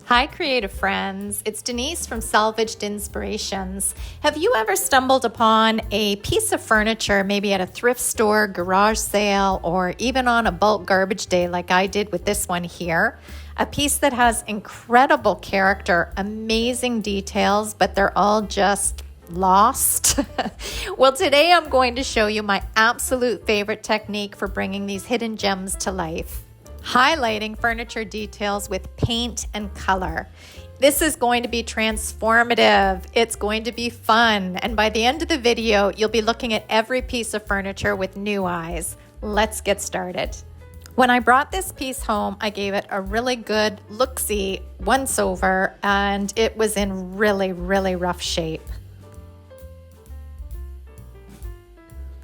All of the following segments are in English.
Hi, creative friends. It's Denise from Salvaged Inspirations. Have you ever stumbled upon a piece of furniture, maybe at a thrift store, garage sale, or even on a bulk garbage day like I did with this one here? A piece that has incredible character, amazing details, but they're all just lost? Well, today I'm going to show you my absolute favorite technique for bringing these hidden gems to life. Highlighting furniture details with paint and color. This is going to be transformative. It's going to be fun. And by the end of the video, you'll be looking at every piece of furniture with new eyes. Let's get started. When I brought this piece home, I gave it a really good look-see once over, and it was in really, really rough shape.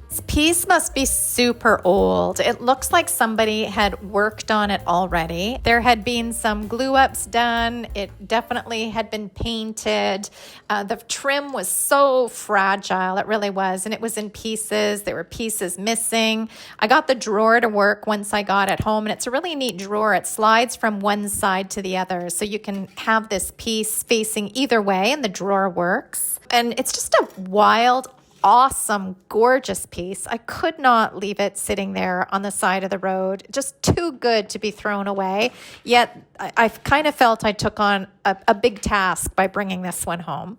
This piece must be super old. It looks like somebody had worked on it already. There had been some glue ups done. It definitely had been painted. The trim was so fragile, it really was, and it was in pieces. There were pieces missing. I got the drawer to work once I got it home, and it's a really neat drawer. It slides from one side to the other, so you can have this piece facing either way, and the drawer works. And it's just a wild, awesome, gorgeous piece. I could not leave it sitting there on the side of the road. Just too good to be thrown away. Yet I kind of felt I took on a big task by bringing this one home.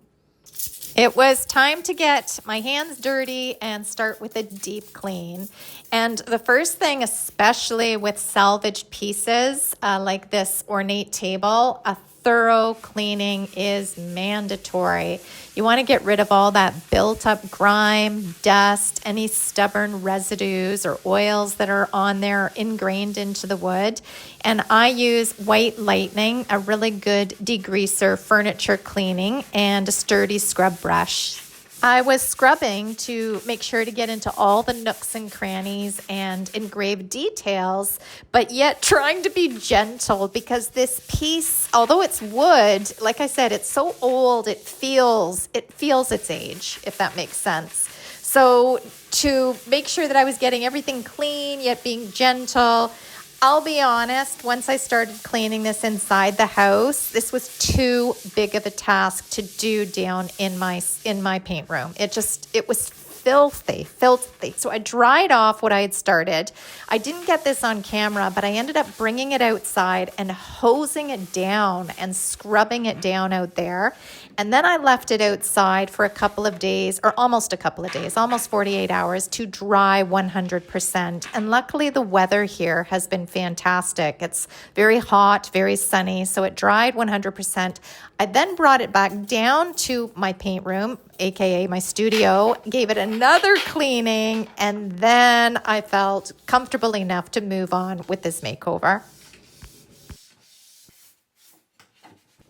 It was time to get my hands dirty and start with a deep clean. And the first thing, especially with salvaged pieces like this ornate table, a thorough cleaning is mandatory. You want to get rid of all that built up grime, dust, any stubborn residues or oils that are on there ingrained into the wood. And I use White Lightning, a really good degreaser, furniture cleaning, and a sturdy scrub brush. I was scrubbing to make sure to get into all the nooks and crannies and engraved details, but yet trying to be gentle because this piece, although it's wood, like I said, it's so old, it feels its age, if that makes sense. So to make sure that I was getting everything clean yet being gentle, I'll be honest, once I started cleaning this inside the house, this was too big of a task to do down in my paint room. It was filthy. So I dried off what I had started. I didn't get this on camera, but I ended up bringing it outside and hosing it down and scrubbing it down out there. And then I left it outside for a couple of days, or almost a couple of days, almost 48 hours to dry 100%. And luckily the weather here has been fantastic. It's very hot, very sunny, so it dried 100%. I then brought it back down to my paint room, aka my studio, gave it another cleaning, and then I felt comfortable enough to move on with this makeover.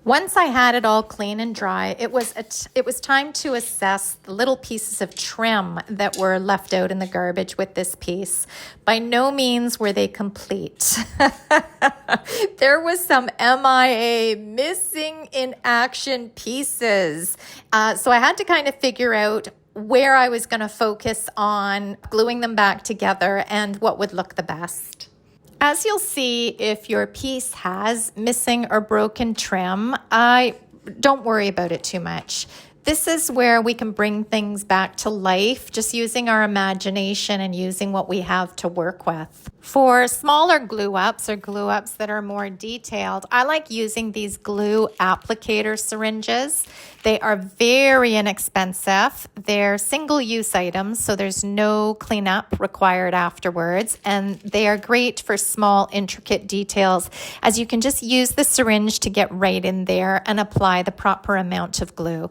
Once I had it all clean and dry, it was time to assess the little pieces of trim that were left out in the garbage with this piece. By no means were they complete. There was some MIA, missing in action pieces. So I had to kind of figure out where I was going to focus on gluing them back together and what would look the best. As you'll see, if your piece has missing or broken trim, don't worry about it too much. This is where we can bring things back to life, just using our imagination and using what we have to work with. For smaller glue ups or glue ups that are more detailed, I like using these glue applicator syringes. They are very inexpensive. They're single-use items, so there's no cleanup required afterwards, and they are great for small, intricate details, as you can just use the syringe to get right in there and apply the proper amount of glue.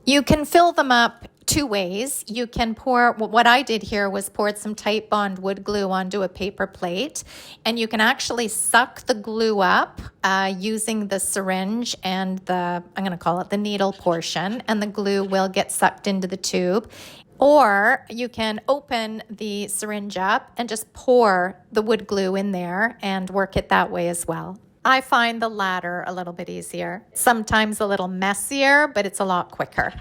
You can fill them up two ways. You can pour, what I did here was poured some tight bond wood glue onto a paper plate, and you can actually suck the glue up using the syringe and I'm going to call it the needle portion, and the glue will get sucked into the tube. Or you can open the syringe up and just pour the wood glue in there and work it that way as well. I find the latter a little bit easier. Sometimes a little messier, but it's a lot quicker.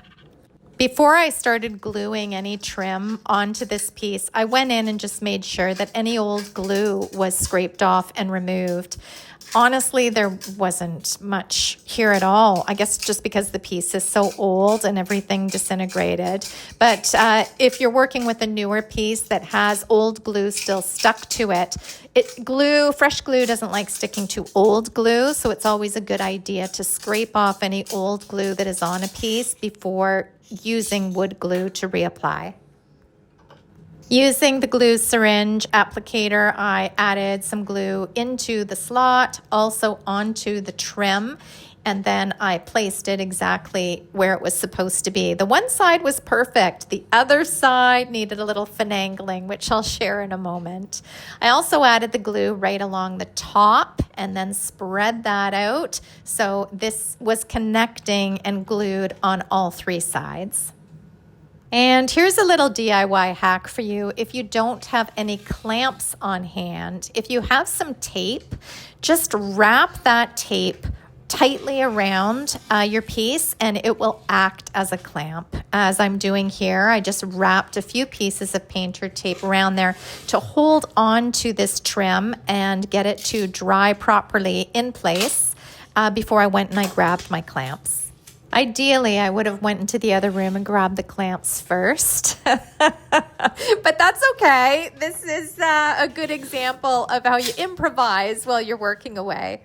Before I started gluing any trim onto this piece, I went in and just made sure that any old glue was scraped off and removed. Honestly, there wasn't much here at all. I guess just because the piece is so old and everything disintegrated. But if you're working with a newer piece that has old glue still stuck to it, fresh glue doesn't like sticking to old glue, so it's always a good idea to scrape off any old glue that is on a piece before using wood glue to reapply. Using the glue syringe applicator, I added some glue into the slot, also onto the trim, and then I placed it exactly where it was supposed to be. The one side was perfect. The other side needed a little finagling, which I'll share in a moment. I also added the glue right along the top and then spread that out. So this was connecting and glued on all three sides. And here's a little DIY hack for you. If you don't have any clamps on hand, if you have some tape, just wrap that tape tightly around your piece and it will act as a clamp. As I'm doing here, I just wrapped a few pieces of painter tape around there to hold on to this trim and get it to dry properly in place before I went and I grabbed my clamps. Ideally, I would have went into the other room and grabbed the clamps first, but that's okay. This is a good example of how you improvise while you're working away.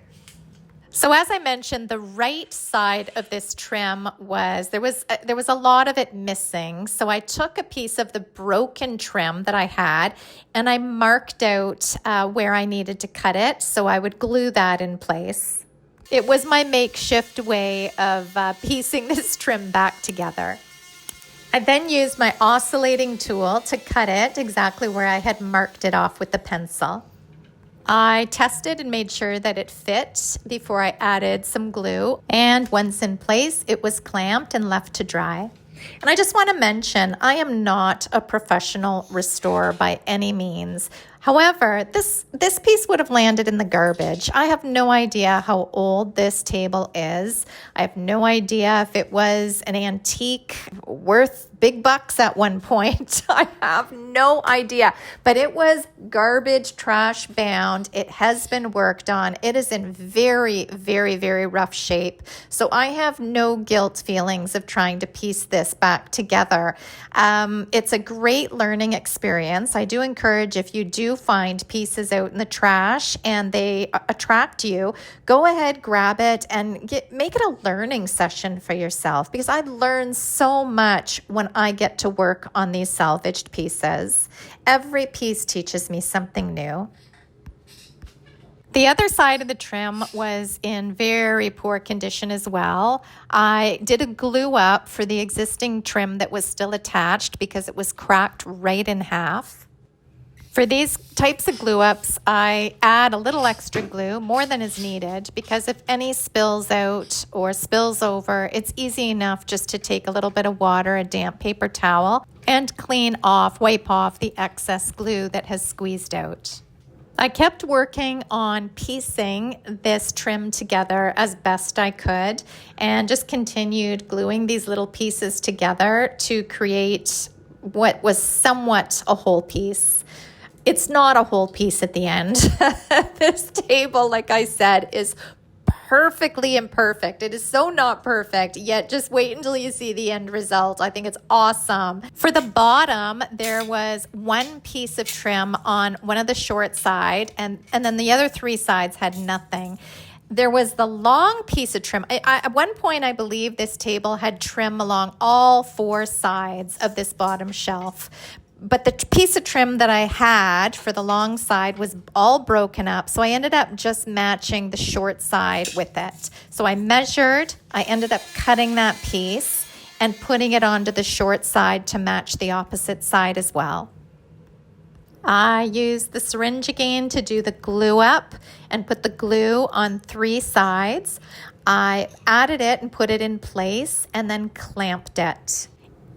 So as I mentioned, the right side of this trim there was a lot of it missing. So I took a piece of the broken trim that I had and I marked out where I needed to cut it. So I would glue that in place. It was my makeshift way of piecing this trim back together. I then used my oscillating tool to cut it exactly where I had marked it off with the pencil. I tested and made sure that it fit before I added some glue, and once in place, it was clamped and left to dry. And I just want to mention, I am not a professional restorer by any means. However, this piece would have landed in the garbage. I have no idea how old this table is. I have no idea if it was an antique worth big bucks at one point. I have no idea. But it was garbage, trash bound. It has been worked on. It is in very, very, very rough shape. So I have no guilt feelings of trying to piece this back together. It's a great learning experience. I do encourage, if you do find pieces out in the trash and they attract you, go ahead, grab it and make it a learning session for yourself, because I learn so much when I get to work on these salvaged pieces. Every piece teaches me something new. The other side of the trim was in very poor condition as well. I did a glue up for the existing trim that was still attached because it was cracked right in half. For these types of glue ups, I add a little extra glue, more than is needed, because if any spills out or spills over, it's easy enough just to take a little bit of water, a damp paper towel, and wipe off the excess glue that has squeezed out. I kept working on piecing this trim together as best I could and just continued gluing these little pieces together to create what was somewhat a whole piece. It's not a whole piece at the end. This table, like I said, is perfectly imperfect. It is so not perfect, yet just wait until you see the end result. I think it's awesome. For the bottom, there was one piece of trim on one of the short side, and then the other three sides had nothing. There was the long piece of trim. At one point, I believe this table had trim along all four sides of this bottom shelf. But the piece of trim that I had for the long side was all broken up, so I ended up just matching the short side with it. So I measured, I ended up cutting that piece and putting it onto the short side to match the opposite side as well. I used the syringe again to do the glue up and put the glue on three sides. I added it and put it in place and then clamped it.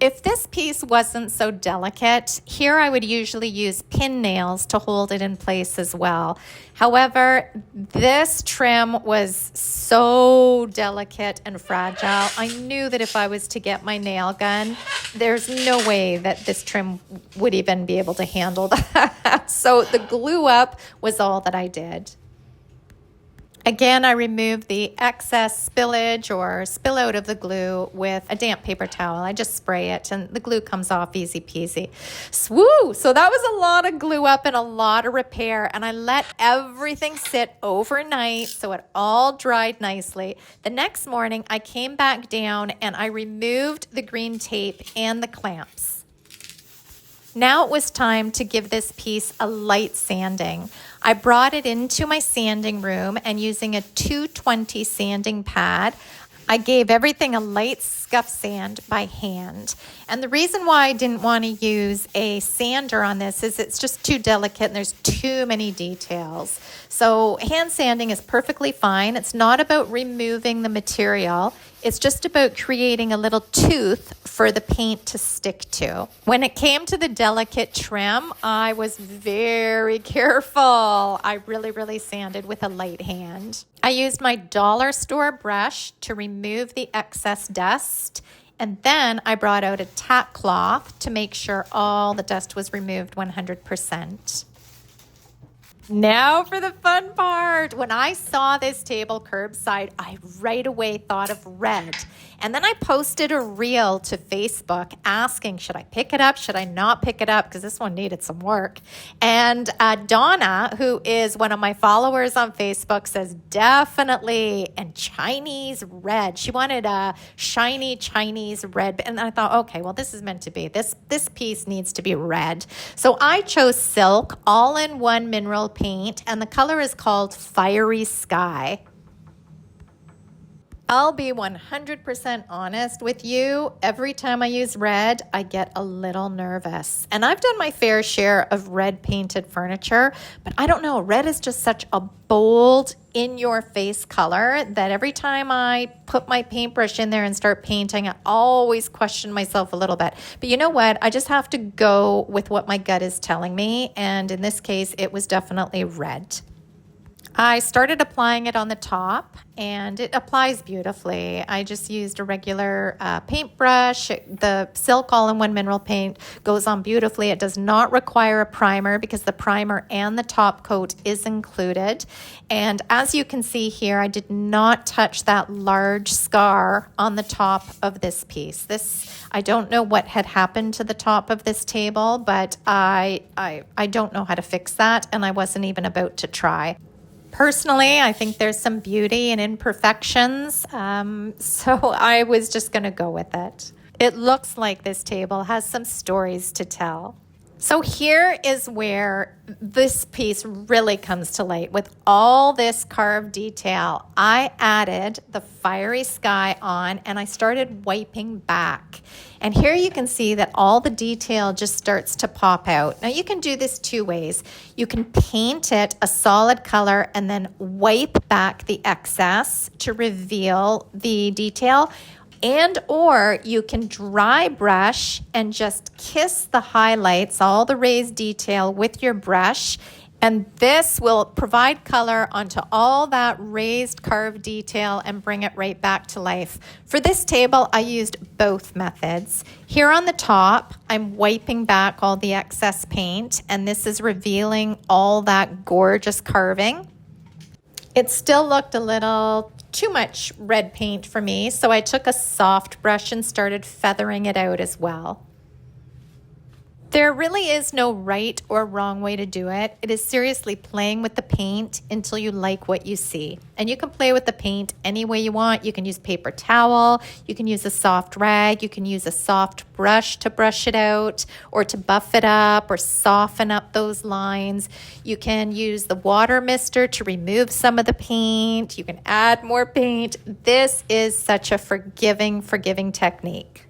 If this piece wasn't so delicate, here I would usually use pin nails to hold it in place as well. However, this trim was so delicate and fragile. I knew that if I was to get my nail gun, there's no way that this trim would even be able to handle that. So the glue up was all that I did. Again, I remove the excess spillage or spill out of the glue with a damp paper towel. I just spray it and the glue comes off easy peasy. Swoo! So that was a lot of glue up and a lot of repair, and I let everything sit overnight so it all dried nicely. The next morning, I came back down and I removed the green tape and the clamps. Now it was time to give this piece a light sanding. I brought it into my sanding room and using a 220 sanding pad, I gave everything a light scuff sand by hand. And the reason why I didn't want to use a sander on this is it's just too delicate and there's too many details. So hand sanding is perfectly fine. It's not about removing the material. It's just about creating a little tooth for the paint to stick to. When it came to the delicate trim, I was very careful. I really sanded with a light hand. I used my dollar store brush to remove the excess dust, and then I brought out a tack cloth to make sure all the dust was removed 100%. Now for the fun part. When I saw this table curbside, I right away thought of red. And then I posted a reel to Facebook asking, should I pick it up? Should I not pick it up? Because this one needed some work. And Donna, who is one of my followers on Facebook, says definitely. And Chinese red. She wanted a shiny Chinese red. And I thought, okay, well, this is meant to be. This piece needs to be red. So I chose silk all-in-one mineral paint, and the color is called Fiery Sky. I'll be 100% honest with you. Every time I use red, I get a little nervous. And I've done my fair share of red painted furniture, but I don't know, red is just such a bold, in-your-face color that every time I put my paintbrush in there and start painting, I always question myself a little bit. But you know what? I just have to go with what my gut is telling me. And in this case, it was definitely red. I started applying it on the top and it applies beautifully. I just used a regular paintbrush. The silk all-in-one mineral paint goes on beautifully. It does not require a primer because the primer and the top coat is included. And as you can see here, I did not touch that large scar on the top of this piece. I don't know what had happened to the top of this table, but I don't know how to fix that, and I wasn't even about to try. Personally, I think there's some beauty in imperfections, so I was just going to go with it. It looks like this table has some stories to tell. So here is where this piece really comes to light. With all this carved detail, I added the Fiery Sky on and I started wiping back. And here you can see that all the detail just starts to pop out. Now you can do this two ways. You can paint it a solid color and then wipe back the excess to reveal the detail. And or you can dry brush and just kiss the highlights, all the raised detail with your brush. And this will provide color onto all that raised carved detail and bring it right back to life. For this table, I used both methods. Here on the top, I'm wiping back all the excess paint, and this is revealing all that gorgeous carving. It still looked a little too much red paint for me, so I took a soft brush and started feathering it out as well. There really is no right or wrong way to do it. It is seriously playing with the paint until you like what you see. And you can play with the paint any way you want. You can use paper towel, you can use a soft rag, you can use a soft brush to brush it out or to buff it up or soften up those lines. You can use the water mister to remove some of the paint. You can add more paint. This is such a forgiving technique.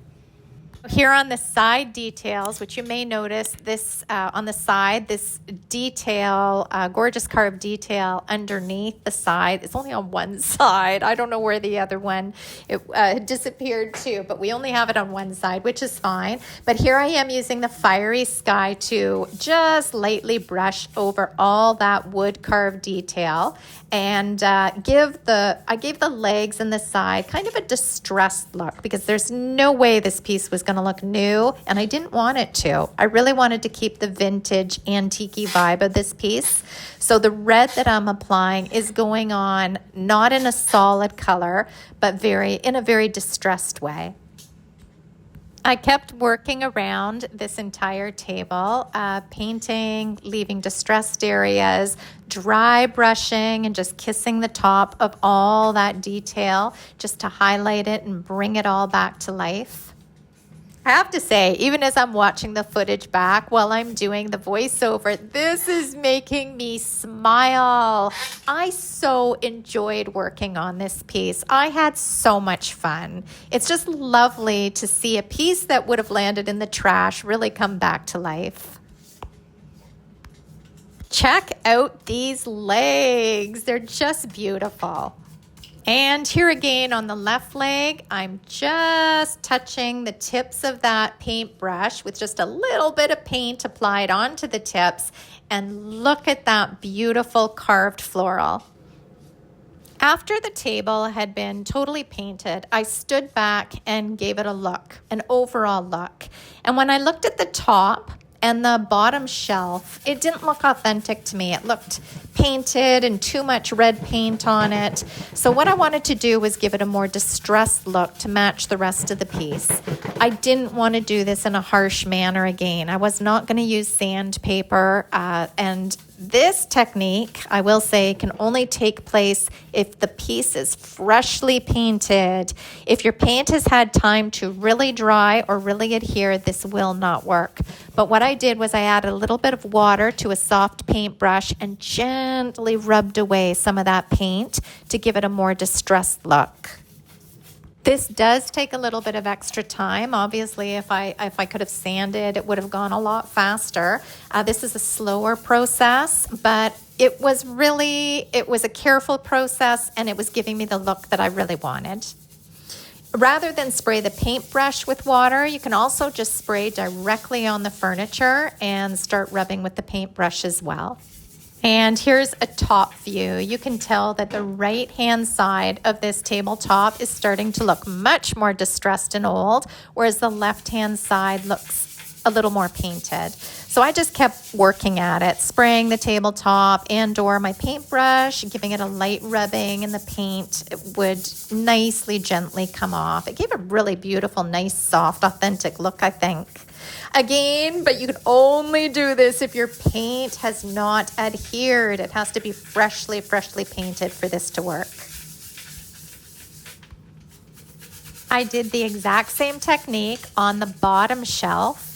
Here on the side details, which you may notice this on the side, this detail, gorgeous carved detail underneath the side. It's only on one side. I don't know where the other one it disappeared to, but we only have it on one side, which is fine. But here I am using the Fiery Sky to just lightly brush over all that wood carved detail. and I gave the legs and the side kind of a distressed look because there's no way this piece was going to look new, and I didn't want it to. I really wanted to keep the vintage antique vibe of this piece. So the red that I'm applying is going on not in a solid color, but in a very distressed way. I kept working around this entire table, painting, leaving distressed areas, dry brushing, and just kissing the top of all that detail just to highlight it and bring it all back to life. I have to say, even as I'm watching the footage back while I'm doing the voiceover, this is making me smile. I so enjoyed working on this piece. I had so much fun. It's just lovely to see a piece that would have landed in the trash really come back to life. Check out these legs. They're just beautiful. And here again on the left leg, I'm just touching the tips of that paintbrush with just a little bit of paint applied onto the tips. And look at that beautiful carved floral. After the table had been totally painted, I stood back and gave it a look, an overall look. And when I looked at the top and the bottom shelf, it didn't look authentic to me. It looked painted and too much red paint on it. So what I wanted to do was give it a more distressed look to match the rest of the piece. I didn't want to do this in a harsh manner again. I was not going to use sandpaper, and this technique, I will say, can only take place if the piece is freshly painted. If your paint has had time to really dry or really adhere, this will not work. But what I did was I added a little bit of water to a soft paintbrush and gently rubbed away some of that paint to give it a more distressed look. This does take a little bit of extra time. Obviously, if I could have sanded, it would have gone a lot faster. This is a slower process, but it was a careful process, and it was giving me the look that I really wanted. Rather than spray the paintbrush with water, you can also just spray directly on the furniture and start rubbing with the paintbrush as well. And here's a top view. You can tell that the right-hand side of this tabletop is starting to look much more distressed and old, whereas the left-hand side looks a little more painted. So I just kept working at it, spraying the tabletop and/or my paintbrush, giving it a light rubbing, and the paint would nicely, gently come off. It gave a really beautiful, nice, soft, authentic look, I think. Again, but you can only do this if your paint has not adhered. It has to be freshly painted for this to work. I did the exact same technique on the bottom shelf.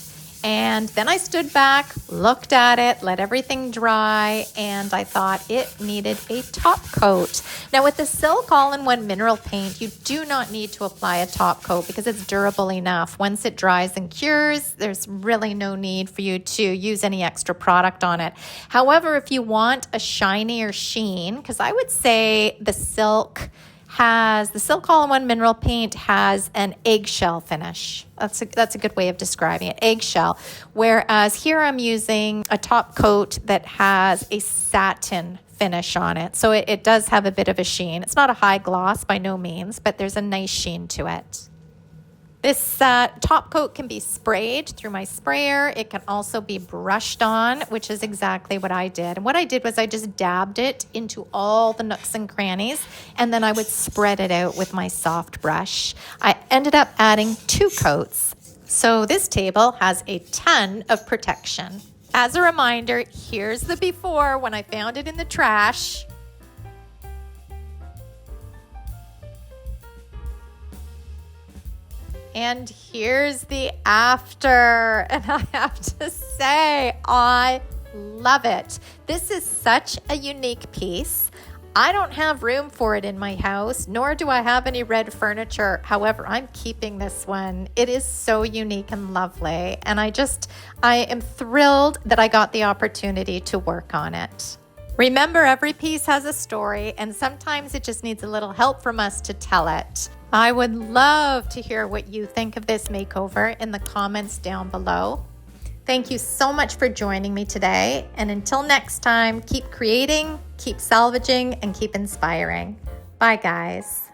And then I stood back, looked at it, let everything dry, and I thought it needed a top coat. Now with the Silk All-in-One mineral paint, you do not need to apply a top coat because it's durable enough. Once it dries and cures, there's really no need for you to use any extra product on it. However, if you want a shinier sheen, because I would say the Silk All-in-One mineral paint has an eggshell finish. That's a good way of describing it, eggshell. Whereas here I'm using a top coat that has a satin finish on it. So it does have a bit of a sheen. It's not a high gloss by no means, but there's a nice sheen to it. This top coat can be sprayed through my sprayer. It can also be brushed on, which is exactly what I did. And what I did was I just dabbed it into all the nooks and crannies, and then I would spread it out with my soft brush. I ended up adding 2 coats. So this table has a ton of protection. As a reminder, here's the before when I found it in the trash. And here's the after, and I have to say, I love it. This is such a unique piece. I don't have room for it in my house, nor do I have any red furniture. However, I'm keeping this one. It is so unique and lovely, and I am thrilled that I got the opportunity to work on it. Remember, every piece has a story, and sometimes it just needs a little help from us to tell it. I would love to hear what you think of this makeover in the comments down below. Thank you so much for joining me today. And until next time, keep creating, keep salvaging, and keep inspiring. Bye, guys.